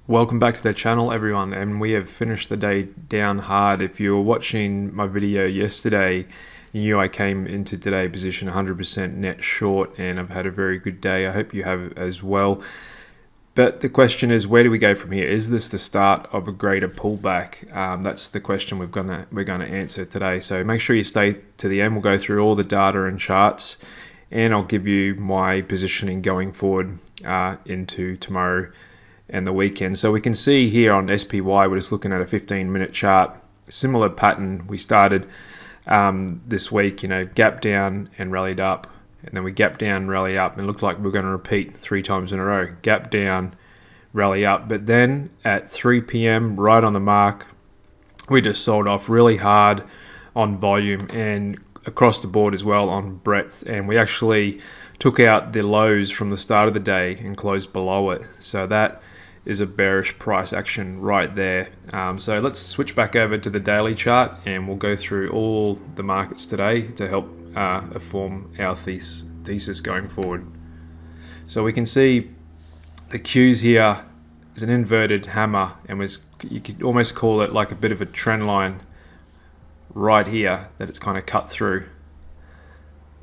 Welcome back to the channel, everyone, and we have finished the day down hard. If you were watching my video yesterday, you knew I came into today position 100% net short, and I've had a very good day. I hope you have as well. But the question is, where do we go from here? Is this the start of a greater pullback? That's the question we're gonna answer today. So make sure you stay to the end. We'll go through all the data and charts, and I'll give you my positioning going forward into tomorrow and the weekend. So we can see here on SPY, we're just looking at a 15-minute chart. Similar pattern. We started this week, gap down and rallied up, and then we gap down, rally up, and it looked like we're going to repeat 3 times in a row. Gap down, rally up, but then at 3 p.m., right on the mark, we just sold off really hard on volume and across the board as well on breadth, and we actually took out the lows from the start of the day and closed below it. So that is a bearish price action right there. So let's switch back over to the daily chart, and we'll go through all the markets today to help form our thesis going forward. So we can see the Qs here is an inverted hammer, and you could almost call it like a bit of a trend line right here that it's kind of cut through,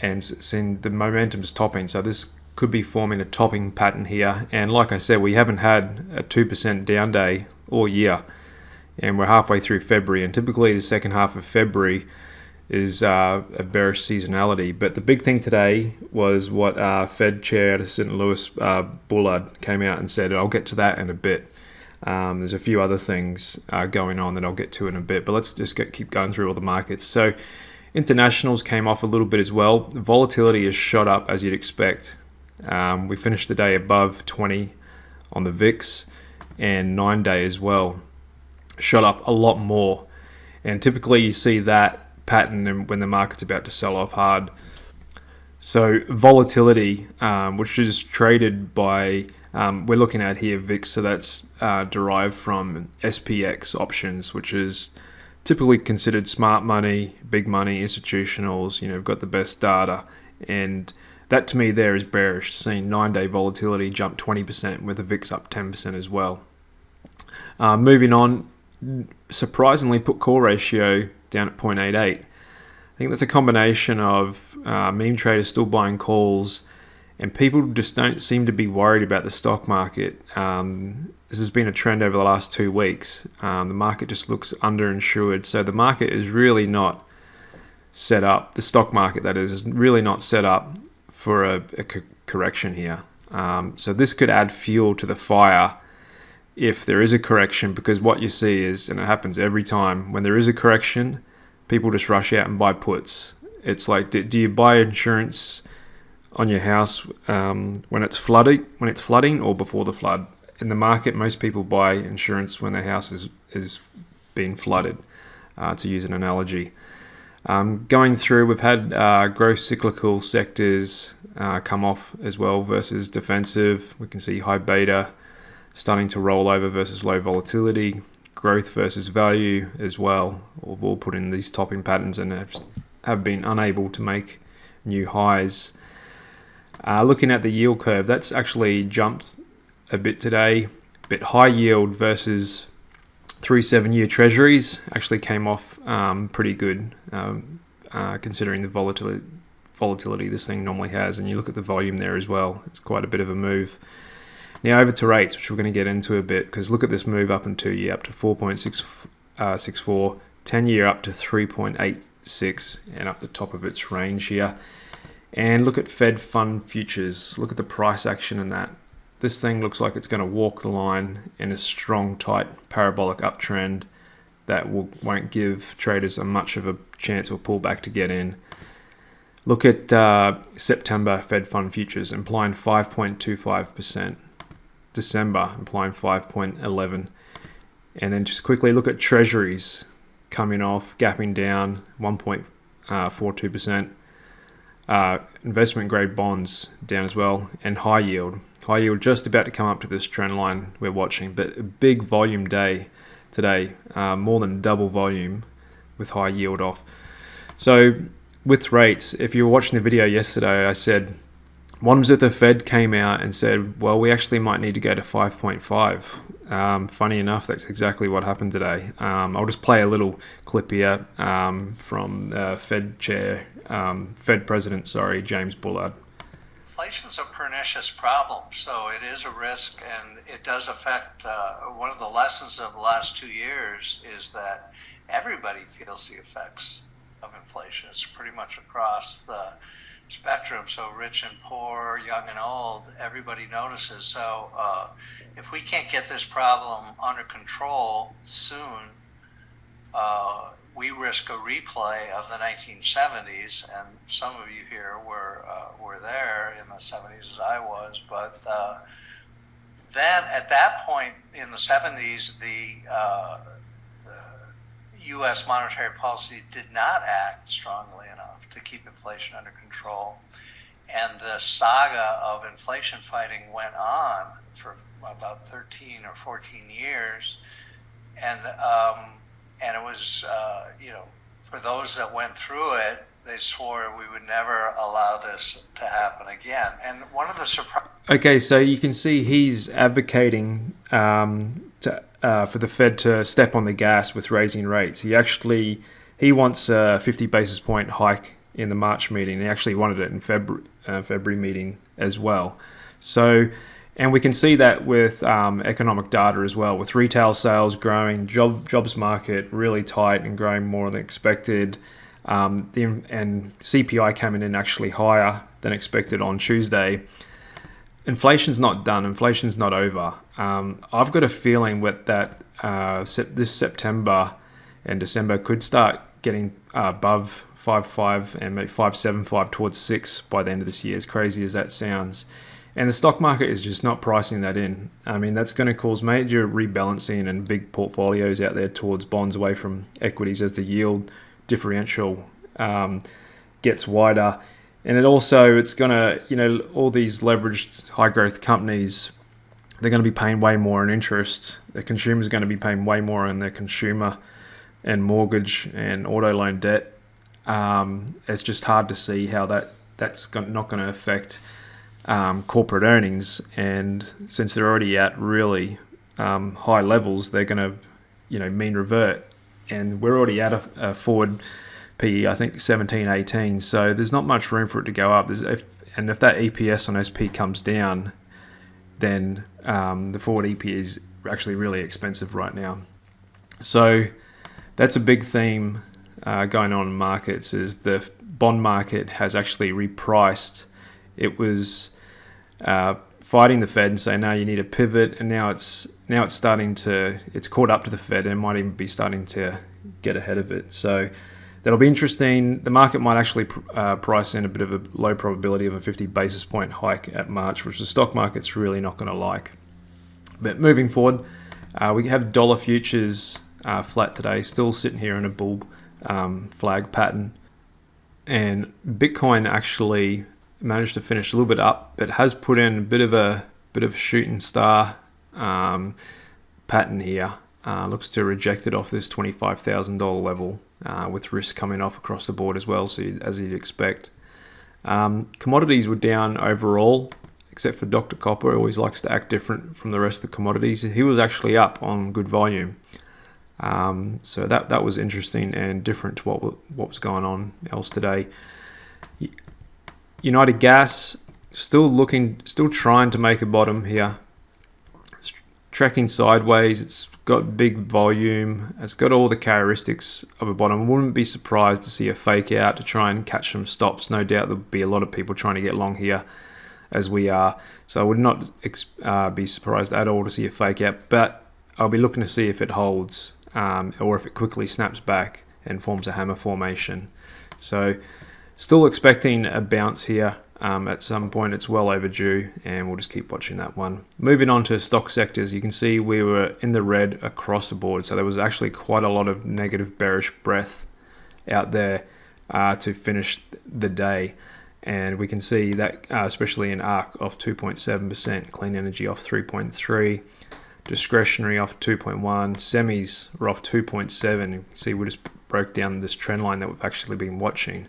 and seeing the momentum's topping. So this could be forming a topping pattern here, and like I said, we haven't had a 2% down day all year, and we're halfway through February, and typically the second half of February is a bearish seasonality. But the big thing today was what Fed Chair out of St. Louis, Bullard, came out and said. I'll get to that in a bit. There's a few other things going on that I'll get to in a bit, but let's just keep going through all the markets. So internationals came off a little bit as well. Volatility has shot up as you'd expect. We finished the day above 20 on the VIX, and 9-day as well shot up a lot more. And typically you see that pattern when the market's about to sell off hard. So volatility, which is traded by, we're looking at here VIX, so that's derived from SPX options, which is typically considered smart money, big money, institutionals. We've got the best data, and that to me there is bearish. Seeing 9-day volatility jump 20% with the VIX up 10% as well. Moving on, surprisingly put call ratio down at 0.88. I think that's a combination of meme traders still buying calls, and people just don't seem to be worried about the stock market. This has been a trend over the last 2 weeks. The market just looks under-insured, so the market is really not set up. The stock market, that is really not set up for a correction here. So this could add fuel to the fire if there is a correction, because what you see is, and it happens every time, when there is a correction, people just rush out and buy puts. It's like, do you buy insurance on your house when it's flooding or before the flood? In the market, most people buy insurance when their house is being flooded, to use an analogy. Going through, we've had growth cyclical sectors come off as well versus defensive. We can see high beta starting to roll over versus low volatility. Growth versus value as well. We've all put in these topping patterns and have been unable to make new highs. Looking at the yield curve, that's actually jumped a bit today. Bit high yield versus 3-7-year treasuries actually came off pretty good, considering the volatility this thing normally has. And you look at the volume there as well, it's quite a bit of a move. Now over to rates, which we're going to get into a bit, because look at this move up in 2-year up to 4.64, 10-year up to 3.86, and up the top of its range here. And look at Fed fund futures. Look at the price action in that. This thing looks like it's going to walk the line in a strong, tight, parabolic uptrend that won't give traders much of a chance or pullback to get in. Look at September Fed fund futures, implying 5.25%. December, implying 5.11. And then just quickly look at treasuries coming off, gapping down 1.42%. Investment grade bonds down as well, and high yield just about to come up to this trend line we're watching. But a big volume day today, more than double volume with high yield off. So with rates, if you were watching the video yesterday, I said One was that the Fed came out and said, well, we actually might need to go to 5.5. Funny enough, that's exactly what happened today. I'll just play a little clip here from Fed President, James Bullard. Inflation's a pernicious problem, so it is a risk, and it does affect. One of the lessons of the last 2 years is that everybody feels the effects of inflation. It's pretty much across the spectrum, so rich and poor, young and old, everybody notices. So if we can't get this problem under control soon, we risk a replay of the 1970s, and some of you here were there in the 70s as I was. But then at that point in the 70s, the U.S. monetary policy did not act strongly enough to keep inflation under control, and the saga of inflation fighting went on for about 13 or 14 years, and it was, for those that went through it, they swore we would never allow this to happen again. And one of the surprises... Okay, so you can see he's advocating for the Fed to step on the gas with raising rates. He wants a 50 basis point hike in the March meeting. He actually wanted it in February meeting as well. So... And we can see that with economic data as well, with retail sales growing, jobs market really tight and growing more than expected, and CPI coming in actually higher than expected on Tuesday. Inflation's not done. Inflation's not over. I've got a feeling that this September and December could start getting above 5.5 and maybe 5.75 towards 6 by the end of this year, as crazy as that sounds. And the stock market is just not pricing that in. I mean, that's going to cause major rebalancing and big portfolios out there towards bonds away from equities as the yield differential gets wider. And it's going to, all these leveraged high growth companies, they're going to be paying way more in interest. The consumer's going to be paying way more in their consumer and mortgage and auto loan debt. It's just hard to see how that's not going to affect corporate earnings, and since they're already at really high levels, they're going to mean revert, and we're already at a forward PE, I think 17, 18, so there's not much room for it to go up. And if that EPS on SP comes down, then the forward EP is actually really expensive right now. So that's a big theme going on in markets, is the bond market has actually repriced. It was fighting the Fed and saying, no, you need a pivot, and now it's caught up to the Fed and might even be starting to get ahead of it. So that'll be interesting. The market might actually price in a bit of a low probability of a 50 basis point hike at March, which the stock market's really not going to like. But moving forward, we have dollar futures flat today, still sitting here in a bull flag pattern, and Bitcoin actually managed to finish a little bit up, but has put in a bit of a shooting star pattern here. Looks to reject it off this $25,000 level, with risk coming off across the board as well, so as you'd expect. Commodities were down overall, except for Dr. Copper. Always likes to act different from the rest of the commodities. He was actually up on good volume. So that was interesting and different to what was going on else today. United Gas still trying to make a bottom here. It's tracking sideways. It's got big volume. It's got all the characteristics of a bottom. I wouldn't be surprised to see a fake out to try and catch some stops. No doubt there'll be a lot of people trying to get long here, as we are. So I would not be surprised at all to see a fake out, but I'll be looking to see if it holds, or if it quickly snaps back and forms a hammer formation. So still expecting a bounce here at some point. It's well overdue, and we'll just keep watching that one. Moving on to stock sectors, you can see we were in the red across the board. So there was actually quite a lot of negative bearish breath out there to finish the day. And we can see that especially in ARC off 2.7%, clean energy off 3.3%, discretionary off 2.1%, semis were off 2.7%. You can see we just broke down this trend line that we've actually been watching.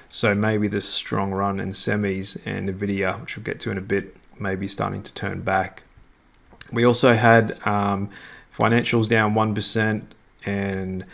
So maybe this strong run in semis and Nvidia, which we'll get to in a bit, maybe starting to turn back. We also had financials down 1% and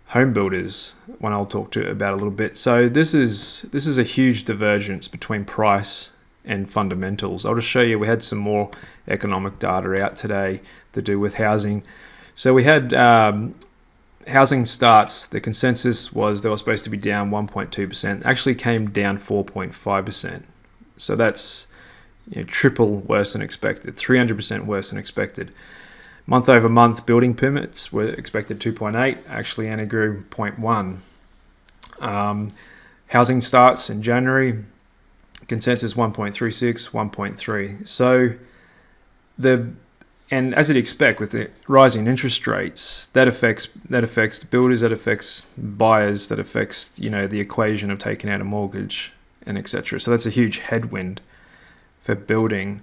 home builders, one I'll talk to about a little bit. So this is a huge divergence between price and fundamentals. I'll just show you, we had some more economic data out today to do with housing. So we had housing starts, the consensus was they were supposed to be down 1.2%, actually came down 4.5%. So that's triple worse than expected, 300% worse than expected. Month over month, building permits were expected 2.8, actually only grew 0.1. Housing starts in January, consensus 1.36, 1.3. So and as you'd expect with the rising interest rates, that affects builders, that affects buyers, that affects the equation of taking out a mortgage and etc. So that's a huge headwind for building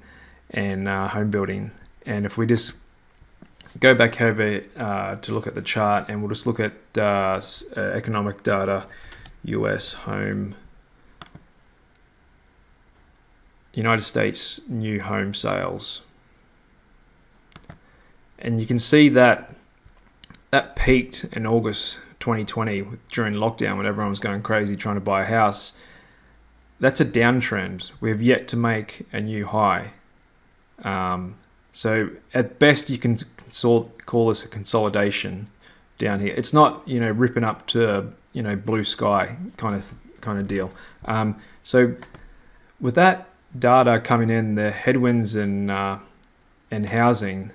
and home building. And if we just go back over to look at the chart, and we'll just look at economic data, US home, United States new home sales. And you can see that peaked in August 2020 during lockdown when everyone was going crazy trying to buy a house. That's a downtrend. We have yet to make a new high. So at best you can call this a consolidation down here. It's not ripping up to blue sky kind of deal. So with that data coming in, the headwinds in housing.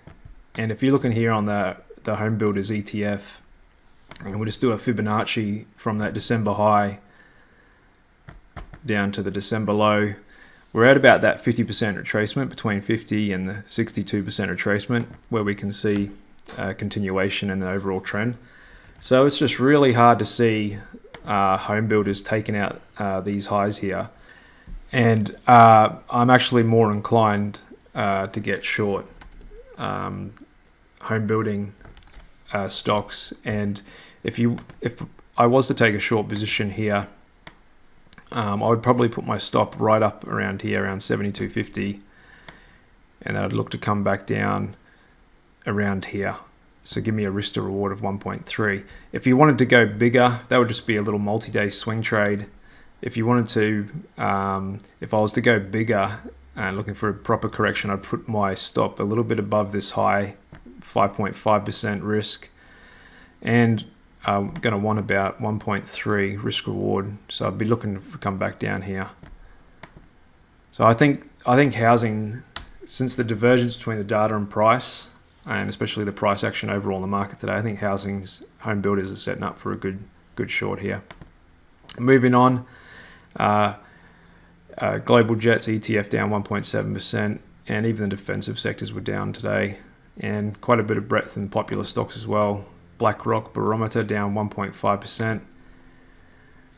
And if you're looking here on the home builders ETF, and we'll just do a Fibonacci from that December high down to the December low, we're at about that 50% retracement, between 50 and the 62% retracement, where we can see a continuation in the overall trend. So it's just really hard to see home builders taking out these highs here. And I'm actually more inclined to get short home building stocks. And if I was to take a short position here, I would probably put my stop right up around here, around 72.50, and then I'd look to come back down around here. So give me a risk to reward of 1.3. If you wanted to go bigger, that would just be a little multi-day swing trade. If you wanted to, if I was to go bigger and looking for a proper correction, I'd put my stop a little bit above this high, 5.5% risk, and I'm going to want about 1.3 risk reward. So I'd be looking to come back down here. So I think housing, since the divergence between the data and price, and especially the price action overall in the market today, I think housing's home builders are setting up for a good short here. Moving on, global jets ETF down 1.7%, and even the defensive sectors were down today, and quite a bit of breadth in popular stocks as well. BlackRock Barometer down 1.5%.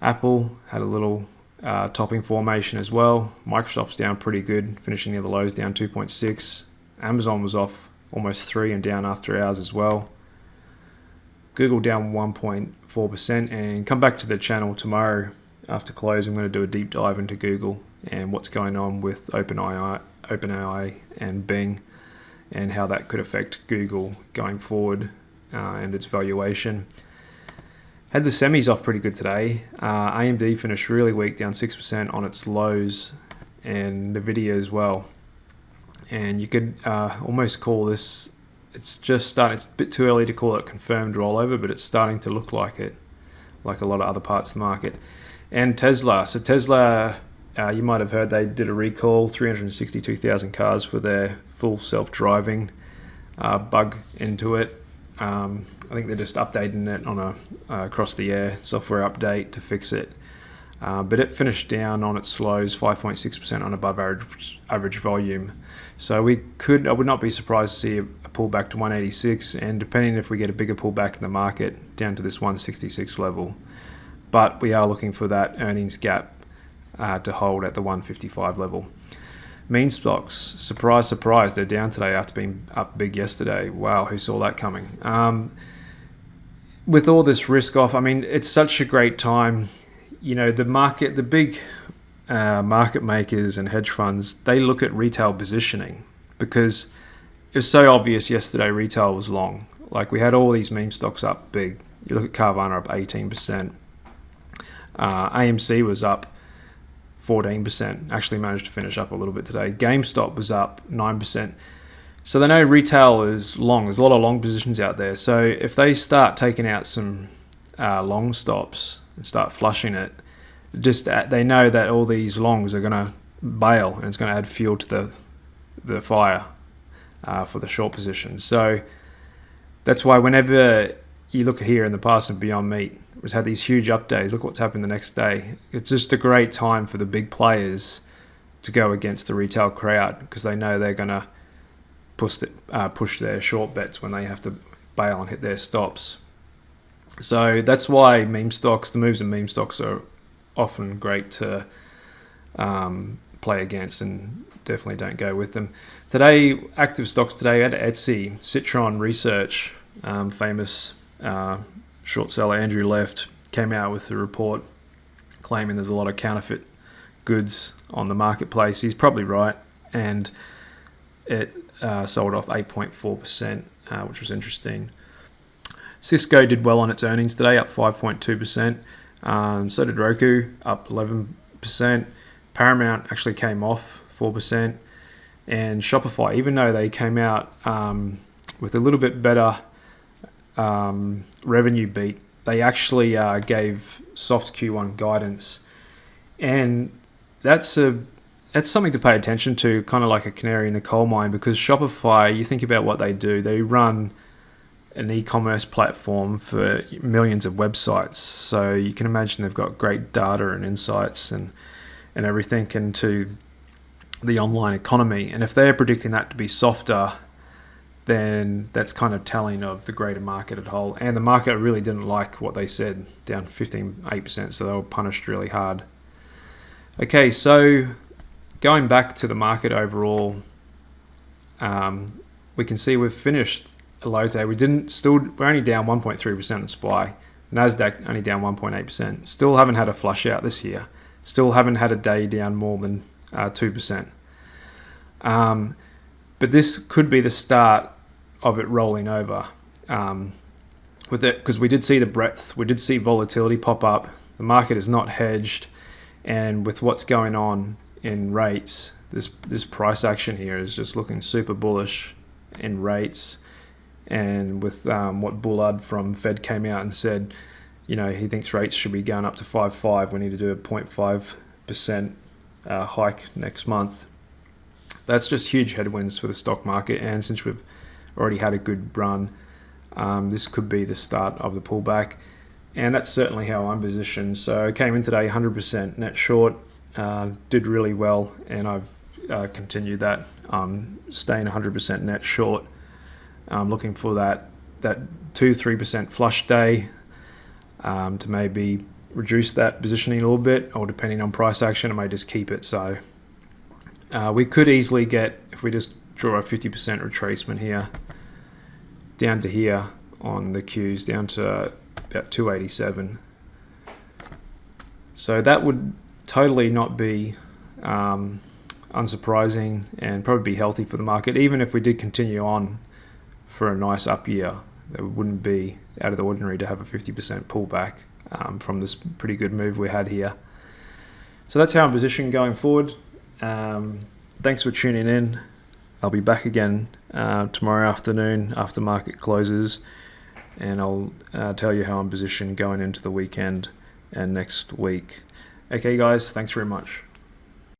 Apple had a little topping formation as well. Microsoft's down pretty good, finishing near the lows, down 2.6. Amazon was off almost 3 and down after hours as well. Google down 1.4%, and come back to the channel tomorrow after close. I'm going to do a deep dive into Google and what's going on with OpenAI and Bing, and how that could affect Google going forward and its valuation. Had the semis off pretty good today. AMD finished really weak, down 6% on its lows, and Nvidia as well. And you could almost call this, it's just starting, it's a bit too early to call it confirmed rollover, but it's starting to look like it, like a lot of other parts of the market. And Tesla. So Tesla, you might have heard they did a recall, 362,000 cars for their full self-driving bug into it. I think they're just updating it on a across-the-air software update to fix it. But it finished down on its lows, 5.6% on above average volume. So I would not be surprised to see a pullback to 186, and depending if we get a bigger pullback in the market, down to this 166 level. But we are looking for that earnings gap to hold at the 155 level. Meme stocks, surprise, surprise, they're down today after being up big yesterday. Wow, who saw that coming? With all this risk off, I mean, it's such a great time. the big market makers and hedge funds, they look at retail positioning because it was so obvious yesterday retail was long. Like we had all these meme stocks up big. You look at Carvana up 18%. AMC was up 14%. Actually managed to finish up a little bit today. GameStop was up 9%. So they know retail is long. There's a lot of long positions out there. So if they start taking out some long stops and start flushing it, they know that all these longs are going to bail and it's going to add fuel to the fire for the short position. So that's why whenever you look at here in the past and Beyond Meat, it's had these huge up days. Look what's happened the next day. It's just a great time for the big players to go against the retail crowd because they know they're going to push their short bets when they have to bail and hit their stops. So that's why the moves in meme stocks are often great to play against, and definitely don't go with them. Today, active stocks today, we had Etsy, Citron Research, famous short seller Andrew Left, came out with a report claiming there's a lot of counterfeit goods on the marketplace. He's probably right, and it sold off 8.4%, which was interesting. Cisco did well on its earnings today, up 5.2%. So did Roku, up 11%. Paramount actually came off 4%. And Shopify, even though they came out with a little bit better revenue beat, they actually gave soft Q1 guidance. And that's something to pay attention to, kind of like a canary in the coal mine, because Shopify, you think about what they do. They run an e-commerce platform for millions of websites. So you can imagine they've got great data and insights and everything into the online economy. And if they're predicting that to be softer, then that's kind of telling of the greater market at whole. And the market really didn't like what they said, down 8%, so they were punished really hard. Okay, so going back to the market overall, we can see we've finished a low day. We're only down 1.3% on SPY. NASDAQ only down 1.8%. Still haven't had a flush out this year. Still haven't had a day down more than 2%. But this could be the start of it rolling over. With it, because we did see the breadth, we did see volatility pop up. The market is not hedged, and with what's going on in rates, this price action here is just looking super bullish in rates. And with what Bullard from Fed came out and said, he thinks rates should be going up to 5.5. We need to do a 0.5% hike next month. That's just huge headwinds for the stock market. And since we've already had a good run, this could be the start of the pullback. And that's certainly how I'm positioned. So I came in today 100% net short, did really well, and I've continued that, staying 100% net short. I'm looking for that 2-3% flush day to maybe reduce that positioning a little bit, or depending on price action, I may just keep it. So we could easily get, if we just draw a 50% retracement here, down to here on the Qs, down to about 287. So that would totally not be unsurprising and probably be healthy for the market. Even if we did continue on for a nice up year, it wouldn't be out of the ordinary to have a 50% pullback from this pretty good move we had here. So that's how I'm positioned going forward. Thanks for tuning in. I'll be back again tomorrow afternoon after market closes, and I'll tell you how I'm positioned going into the weekend and next week. Okay guys, thanks very much.